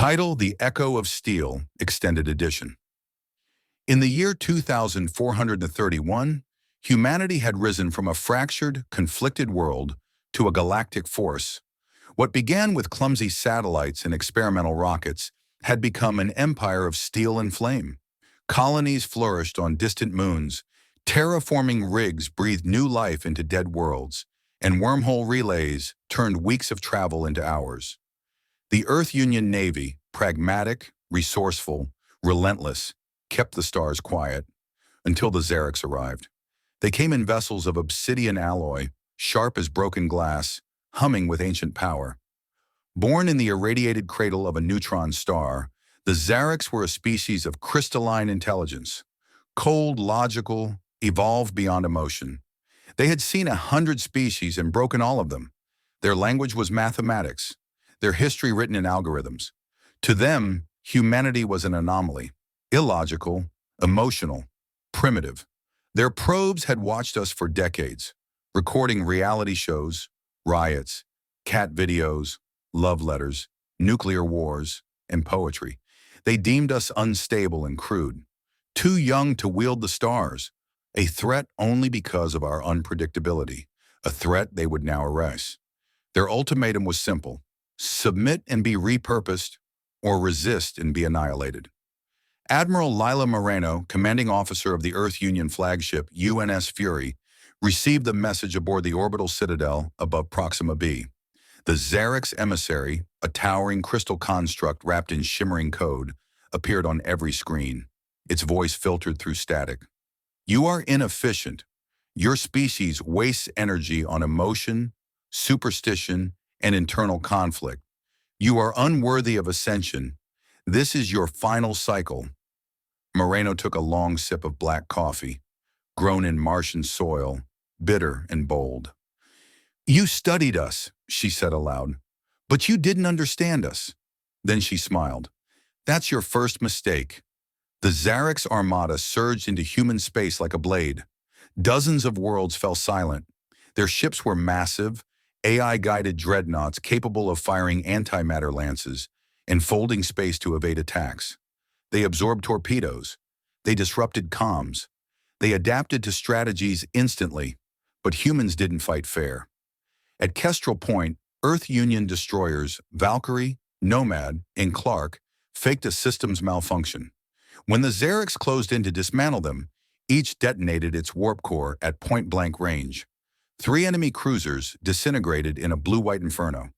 Title: The Echo of Steel, Extended Edition. In the year 2431, humanity had risen from a fractured, conflicted world to a galactic force. What began with clumsy satellites and experimental rockets had become an empire of steel and flame. Colonies flourished on distant moons, terraforming rigs breathed new life into dead worlds, and wormhole relays turned weeks of travel into hours. The Earth Union Navy, pragmatic, resourceful, relentless, kept the stars quiet until the Xerix arrived. They came in vessels of obsidian alloy, sharp as broken glass, humming with ancient power. Born in the irradiated cradle of a neutron star, the Xerix were a species of crystalline intelligence, cold, logical, evolved beyond emotion. They had seen 100 species and broken all of them. Their language was mathematics, their history written in algorithms. To them, humanity was an anomaly, illogical, emotional, primitive. Their probes had watched us for decades, recording reality shows, riots, cat videos, love letters, nuclear wars, and poetry. They deemed us unstable and crude, too young to wield the stars, a threat only because of our unpredictability, a threat they would now erase. Their ultimatum was simple: submit and be repurposed, or resist and be annihilated. Admiral Lila Moreno, commanding officer of the Earth Union flagship UNS Fury, received the message aboard the orbital citadel above Proxima b. The Xerix emissary, a towering crystal construct wrapped in shimmering code, appeared on every screen, its voice filtered through static. "You are inefficient. Your species wastes energy on emotion, superstition, and internal conflict. You are unworthy of ascension. This is your final cycle." Moreno took a long sip of black coffee, grown in Martian soil, bitter and bold. "You studied us," she said aloud, "but you didn't understand us." Then she smiled. "That's your first mistake." The Xerix armada surged into human space like a blade. Dozens of worlds fell silent. Their ships were massive, AI-guided dreadnoughts capable of firing antimatter lances and folding space to evade attacks. They absorbed torpedoes. They disrupted comms. They adapted to strategies instantly, but humans didn't fight fair. At Kestrel Point, Earth Union destroyers Valkyrie, Nomad, and Clark faked a systems malfunction. When the Xerix closed in to dismantle them, each detonated its warp core at point-blank range. 3 enemy cruisers disintegrated in a blue-white inferno.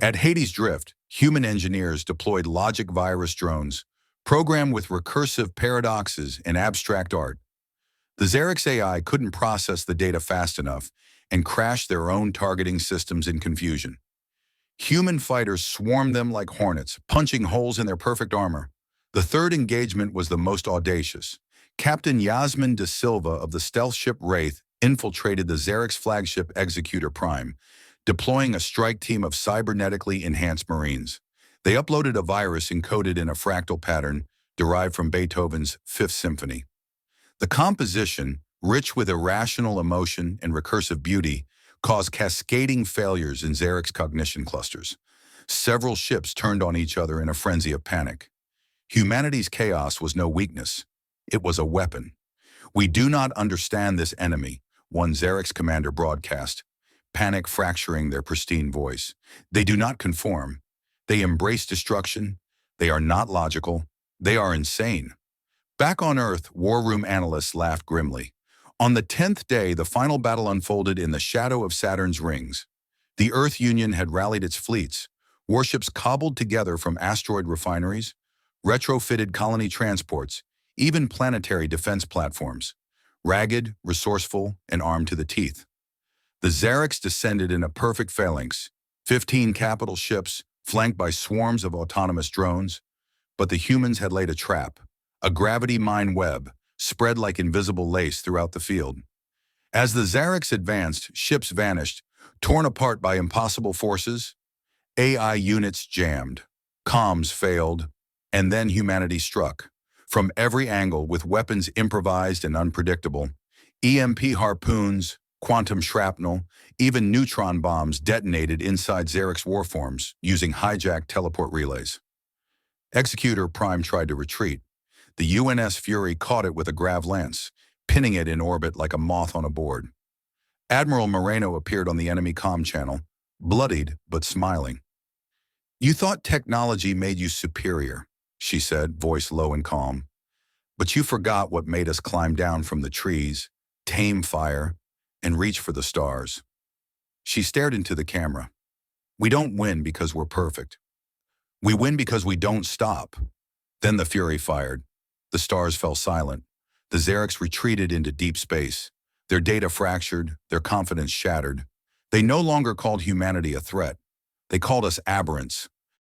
At Hades Drift, human engineers deployed logic virus drones, programmed with recursive paradoxes and abstract art. The Xerix AI couldn't process the data fast enough and crashed their own targeting systems in confusion. Human fighters swarmed them like hornets, punching holes in their perfect armor. The third engagement was the most audacious. Captain Yasmin de Silva of the stealth ship Wraith infiltrated the Xerix flagship Executor Prime, deploying a strike team of cybernetically enhanced Marines. They uploaded a virus encoded in a fractal pattern derived from Beethoven's Fifth Symphony. The composition, rich with irrational emotion and recursive beauty, caused cascading failures in Xerix cognition clusters. Several ships turned on each other in a frenzy of panic. Humanity's chaos was no weakness. It was a weapon. "We do not understand this enemy," one Xerix commander broadcast, panic fracturing their pristine voice. "They do not conform. They embrace destruction. They are not logical. They are insane." Back on Earth, war room analysts laughed grimly. On the 10th day, the final battle unfolded in the shadow of Saturn's rings. The Earth Union had rallied its fleets, warships cobbled together from asteroid refineries, retrofitted colony transports, even planetary defense platforms, ragged, resourceful, and armed to the teeth. The Xerix descended in a perfect phalanx, 15 capital ships, flanked by swarms of autonomous drones, but the humans had laid a trap, a gravity mine web, spread like invisible lace throughout the field. As the Xerix advanced, ships vanished, torn apart by impossible forces. AI units jammed, comms failed, and then humanity struck. From every angle, with weapons improvised and unpredictable, EMP harpoons, quantum shrapnel, even neutron bombs detonated inside Xerix warforms using hijacked teleport relays. Executor Prime tried to retreat. The UNS Fury caught it with a grav lance, pinning it in orbit like a moth on a board. Admiral Moreno appeared on the enemy comm channel, bloodied but smiling. "You thought technology made you superior," she said, voice low and calm. "But you forgot what made us climb down from the trees, tame fire, and reach for the stars." She stared into the camera. "We don't win because we're perfect. We win because we don't stop." Then the Fury fired. The stars fell silent. The Xerix retreated into deep space. Their data fractured, their confidence shattered. They no longer called humanity a threat. They called us aberrants,